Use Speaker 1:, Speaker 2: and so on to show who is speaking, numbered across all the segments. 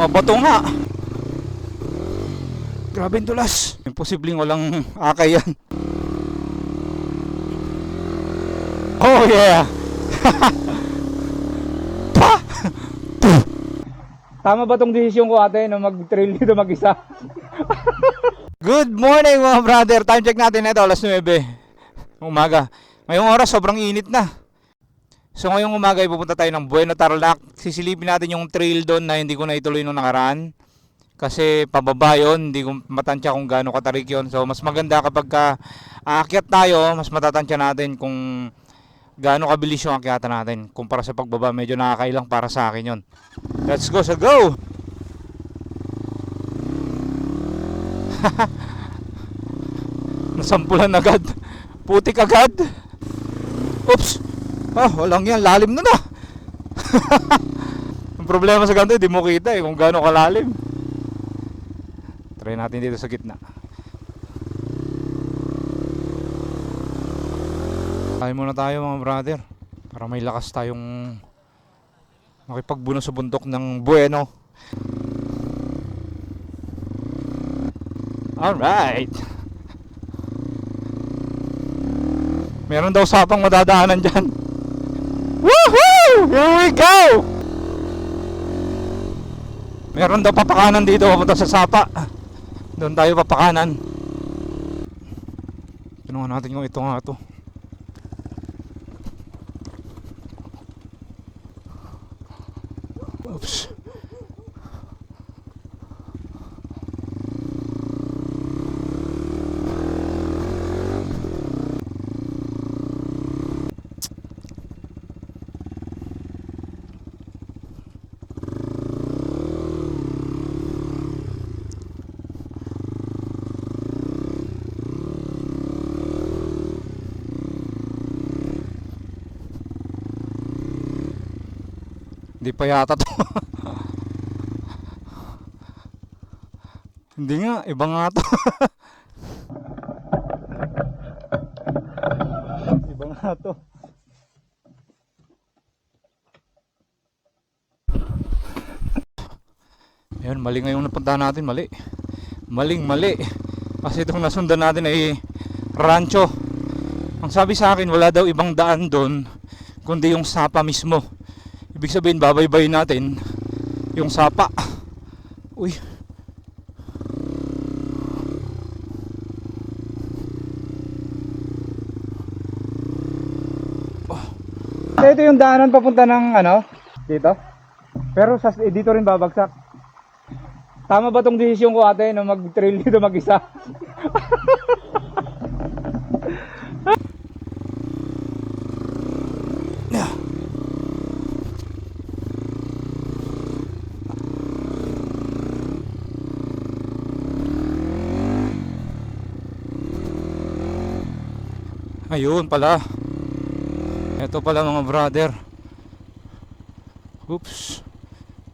Speaker 1: Mabato nga. Grabe yung dulas. Imposibleng walang akay yan. Oh yeah. Tama ba tong desisyon ko ate na mag-trail dito mag-isa? Good morning mga brother. Time check natin ito alas 9 umaga. Ngayong oras sobrang init na. So ngayong umaga pupunta tayo ng Buena Tarlac. Sisilipin natin yung trail doon na hindi ko na ituloy nung nakaraan. Kasi pababa yun, hindi ko matansya kung gaano katarik yun. So mas maganda kapag aakyat tayo, mas matatansya natin kung gaano kabilis yung akyatan natin. Kumpara sa pagbaba, medyo nakakailang para sa akin yun. Let's go, so go! Nasampulan agad. Putik agad. Oops. Walang yan, lalim na na. Ang problema sa ganito, hindi mo kita kung gaano kalalim. Try natin dito sa gitna. Tayo muna tayo mga brother, para may lakas tayong makipagbuno sa bundok ng Bueno. Alright. Meron daw sapang madadaanan dyan. Woohoo! Here we go! Meron daw papakanan dito papunta sa sapa. Doon tayo papakanan. Tinungan natin kung ito nga ito. Oops. Hindi pa yata to. Hindi nga, iba nga to. Iba nga to. Ayan, mali ngayong napunta natin, mali. Mali. Kasi itong nasundan natin ay rancho. Ang sabi sa akin, wala daw ibang daan doon kundi yung sapa mismo. Ibig sabihin, babaybayin natin yung sapa. Uy. Ito yung daanan papunta ng dito. Pero dito rin babagsak. Tama ba tong desisyon ko ate na mag-trail dito mag-isa? Ayun pala. Ito pala mga brother. Oops.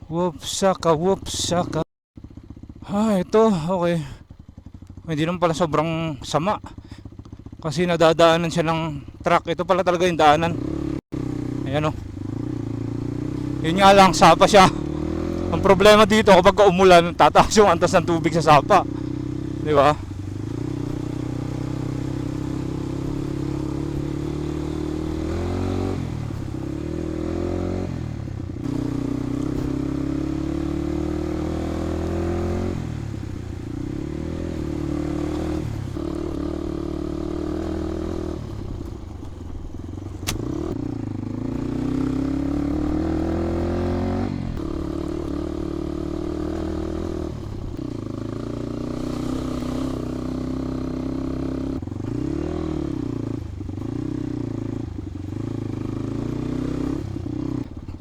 Speaker 1: Whoopsaka. Ito. Okay. Hindi naman pala sobrang sama. Kasi nadadaanan siya ng truck. Ito pala talaga yung daanan. Ayan o. Yun nga lang, sapa siya. Ang problema dito kapag umulan, tataas yung antas ng tubig sa sapa. Di ba?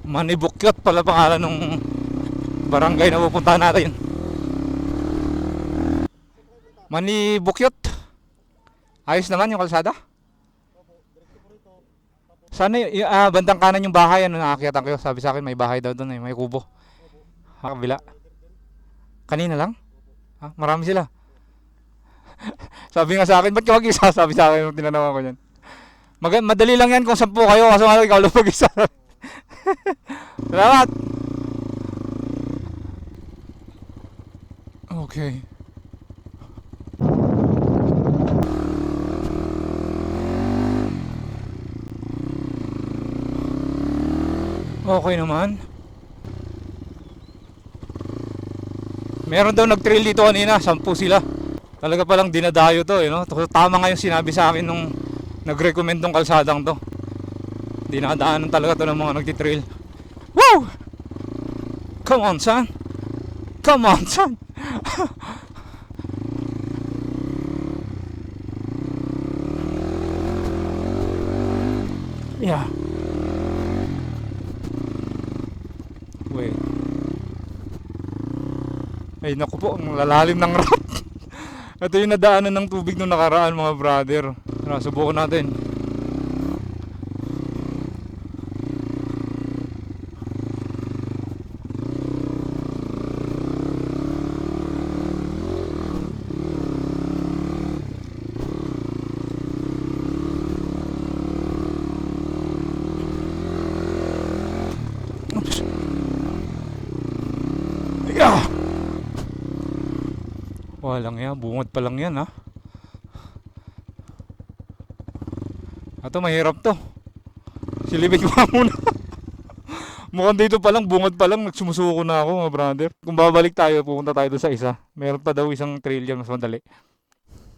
Speaker 1: Manibukyot pala pangalan ng barangay na pupuntahan natin. Manibukyot. Ayos naman yung kalsada. Sana bandang kanan yung bahay, naakyatan ko. Sabi sa akin may bahay daw doon, may kubo. Kabila. Kanina lang? Marami sila. Sabi nga sa akin, ba't ka mag-isa? Sabi sa akin, tinanawan ko yan. Madali lang yan kung 10 kayo, kaso nga ikaw lang mag-isa. Salamat. Okay. Okay naman. Meron daw nag-trail dito kanina, 10 sila. Talaga palang dinadayo to, no? Tama nga yung sinabi sa akin nung nag-recommend tong kalsadang to. Dinadaanan talaga to ng mga nagtitrail. Woo! Come on, son. Come on, son. Yeah. Wait. Ay naku po, ang lalalim ng rock. Ito yung nadaanan ng tubig nung nakaraan, mga brother. Tara, subukan natin. Oops. Yeah. Walang yan, bungod pa lang yan, ha. Ito mahirap to. Silipin ko muna. Mukhang dito pa lang, bungod pa lang, nagsumusuko na ako, mga brother. Kung babalik tayo, pupunta tayo doon sa isa. Meron pa daw isang trail dyan, mas madali.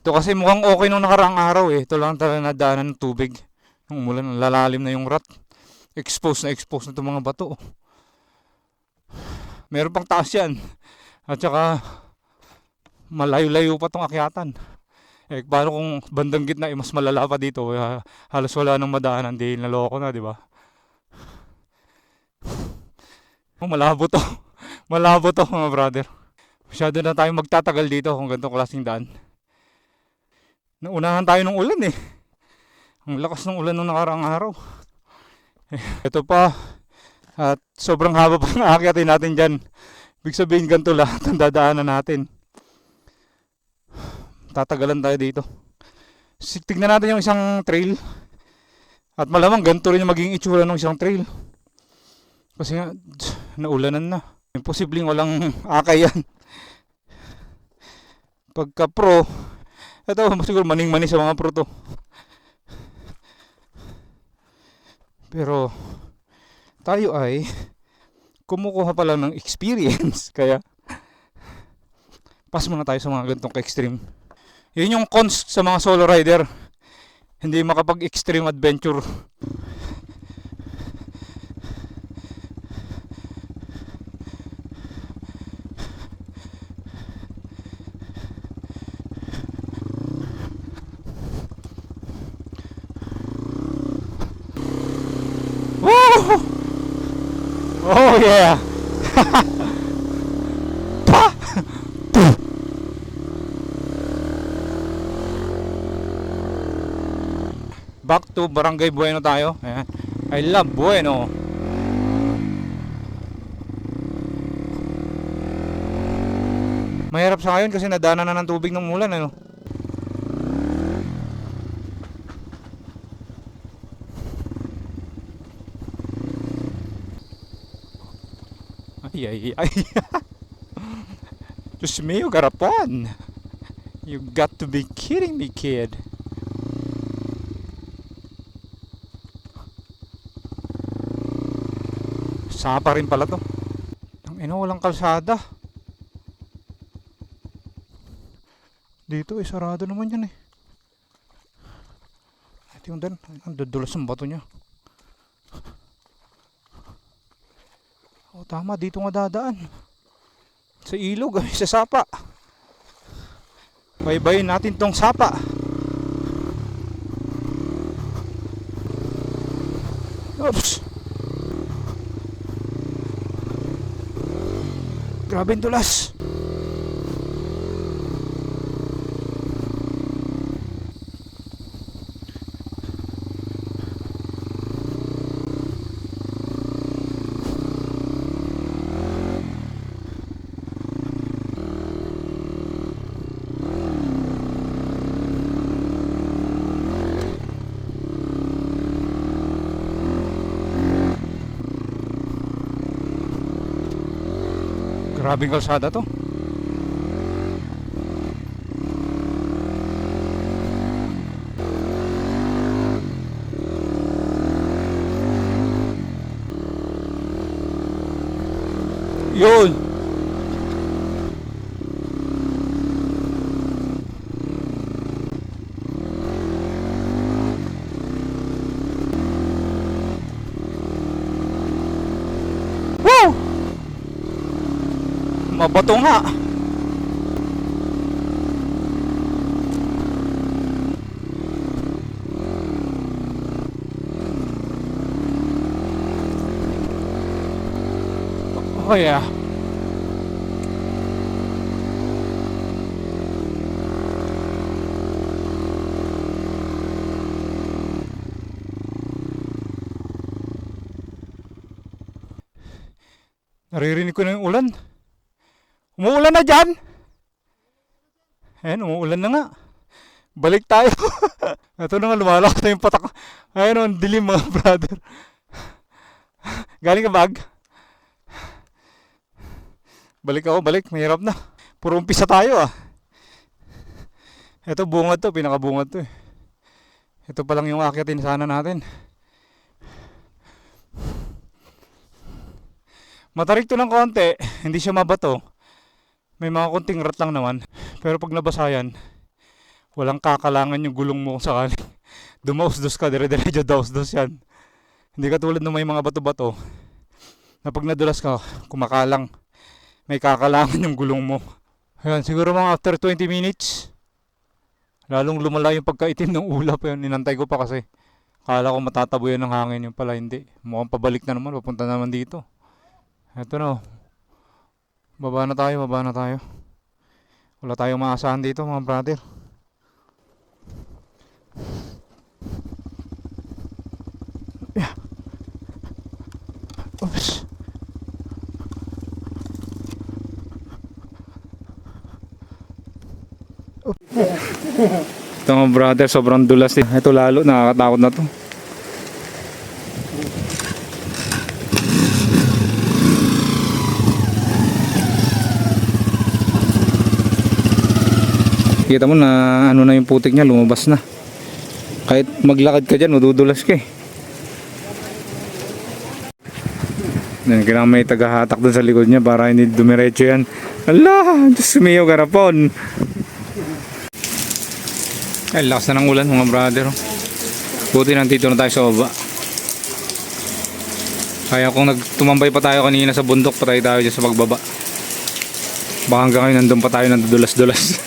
Speaker 1: Ito kasi mukhang okay nung nakaraang araw eh. Ito lang talaga nadaanan ng tubig. Nung umulan, lalalim na yung rat. Exposed na itong mga bato. Meron pang taas yan. At saka malayo-layo pa tong akyatan. Eh, paano kung bandang gitna mas malala pa dito? Halos wala nang madaanan, di naloko na, di ba? Oh, malabo to. Malabo to, mga brother. Masyado na tayong magtatagal dito kung ganitong klaseng daan. Naunahan tayo ng ulan eh. Ang lakas ng ulan nung nakaraang araw. Ito pa. At sobrang haba pa ng aakyatin natin dyan. Ibig sabihin ganito lahat ang dadaanan natin. Tatagalan tayo dito. Tignan natin yung isang trail. At malamang ganito rin yung magiging itsura ng isang trail. Kasi nga, naulanan na. Imposibleng walang akay yan. Pagka pro, ito siguro maning-mani sa mga pro to. Pero tayo ay kumukuha pa lang ng experience. Kaya pass muna tayo sa mga ganitong ka-extreme. Yun yung cons sa mga solo rider. Hindi makapag-extreme adventure. Woo! Oh yeah! Back to Barangay Bueno tayo. Ayan. I love Bueno. Mahirap sa ngayon kasi nadaanan na ng tubig ng ulan, ano? Ay, ay, ay. Diyos me, garapan. You got to be kidding me, kid. Sapa rin pala to. Ang ina, walang kalsada. Dito sarado naman yan eh. Ito yung dan, ang dudulas ng bato niya. Oh, tama, dito nga dadaan. Sa ilog, sa sapa. Baybayin natin tong sapa. Oops. Grabe yung tulas. Grabing kalsada to. Yun. Woo! Mabato nga. Oh yeah. Naririnig ko na yung ulan. Umuulan na dyan. Ayan, umuulan na nga. Balik tayo. Ito na nga, lumalakas na yung patak. Ayan o, ang dilim mga brother. Galing ka bag? Balik ako, balik. Mahirap na. Puro umpisa tayo ah. Ito bungad to, pinakabungad to eh. Ito pa lang yung akyatin sana natin. Matarik to ng konti, hindi siya mabato. May mga konting rat lang naman. Pero pag nabasa yan, walang kakalangan yung gulong mo kung sakali. Dumausdos ka, dire-diretso dausdos yan. Hindi katulad ng may mga bato-bato na pag nadulas ka, kumakalang. May kakalangan yung gulong mo. Ayan, siguro mga after 20 minutes, lalong lumala yung pagkaitim ng ulap. Yun, inantay ko pa kasi. Akala ko matataboy ng hangin, yung pala hindi. Mukhang pabalik na naman, papunta naman dito. Eto na. Baba na tayo, baba na tayo. Wala tayong maasahan dito mga brother. Yeah. Oops. Ito mga brother, sobrang dulas eh. Ito lalo, nakakatakot na to. Kita mo na ano na yung putik niya, lumabas na. Kahit maglakad ka dyan, madudulas ka eh. Kailangan may tagahatak dun sa likod niya para hindi dumiretso yan. Allah! Diyos mio, garapon! Ay, lakas na ng ulan mga brother. Buti nandito na tayo sa baba. Kaya kung tumambay pa tayo kanina sa bundok, patay tayo dyan sa pagbaba. Baka hanggang ngayon nandun pa tayo nandudulas-dulas.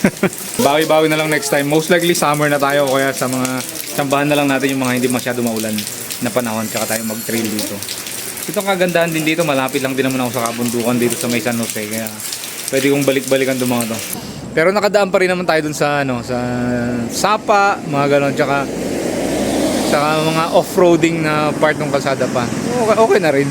Speaker 1: Bawi-bawi na lang next time. Most likely summer na tayo, kaya sa mga sambahan na lang natin yung mga hindi masyado maulan na panahon, tsaka tayo mag-trail dito. Itong kagandahan din dito, malapit lang din naman ako sa kabundukan dito sa may San Jose, kaya pwede kong balik-balikan doon mga to. Pero nakadaan pa rin naman tayo dun sa ano, sa sapa, mga ganon, tsaka mga off-roading na part ng kalsada pa. Okay, okay na rin.